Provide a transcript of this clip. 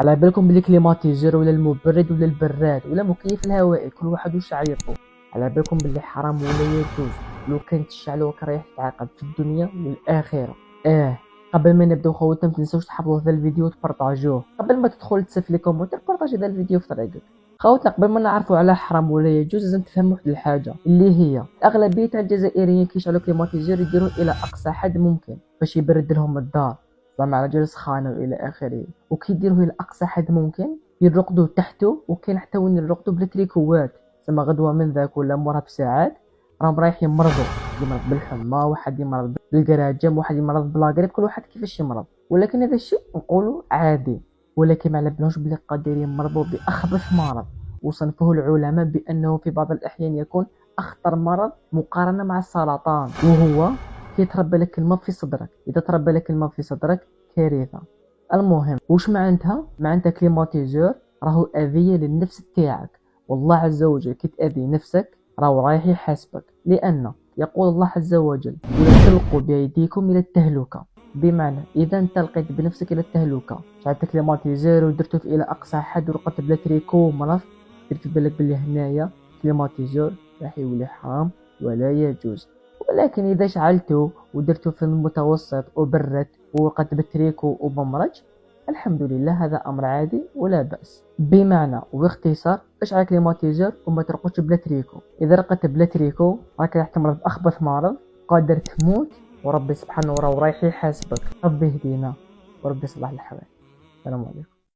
على بالكم بلي كليماتيزور ولا المبرد ولا البراد ولا مكيف الهواء كل واحد واش عيطو. على بالكم بلي حرام ولا يجوز لو كان تشعلوا كرايح تعاقب في الدنيا والاخره. قبل ما نبداو خوتنا متنساوش تحفظوا هذا الفيديو وتبارطاجوه قبل ما تدخل تسف لي كومونتير. بارطاجي هذا الفيديو في طريقك. خوتنا قبل ما نعرفوا على حرام ولا يجوز لازم تفهموا واحد الحاجه اللي هي الاغلبيه تاع الجزائريين كيشعلوا كليماتيزور يديروه الى اقصى حد ممكن باش يبرد لهم الدار زعما على جال سخانه والى اخره، وكيديروه الى اقصى حد ممكن يرقدوا تحته، وكاين حتى وين يرقدوا بلا تريكوات زعما غدوه من ذاك ولا مورها بساعات راهم رايحين يمرضوا. يمرض بالحمى، واحد يمرض بالكراجم، واحد يمرض بلاغريب، كل واحد كيفاش يمرض. ولكن هذا الشيء نقولوا عادي، ولكن ما علمناش بلي قادرين يمرضوا باخبث مرض وصنفه العلماء بانه في بعض الاحيان يكون اخطر مرض مقارنه مع السرطان، وهو كيتربى لك الماء في صدرك. اذا تربى لك الماء في صدرك كارثه. المهم واش معناتها كليماتيزور راهو اذيه للنفس تاعك، والله عز وجل كي تاذي نفسك راهو رايح يحاسبك، لان يقول الله عز وجل ولا تلقوا بايديكم الى التهلكه. بمعنى اذا انت لقيت بنفسك الى التهلكه شعلت كليماتيزور ودرته الى اقصى حد ورقدت بلا تريكو ومرض، دير في بالك بلي هنايا كليماتيزور راح يولي حرام ولا يجوز. ولكن اذا شعلته ودرته في المتوسط وبرت وقد بتريكو وبمرج الحمد لله، هذا امر عادي ولا باس. بمعنى وباختصار اشعل كليماتيزور وما ترقدش بلا تريكو. اذا رقدت بلا تريكو راك راح تمرض باخبث مرض، قادر تموت، وربي سبحانه رايح يحاسبك. ربي يهدينا وربي يصلح الحوال. السلام عليكم.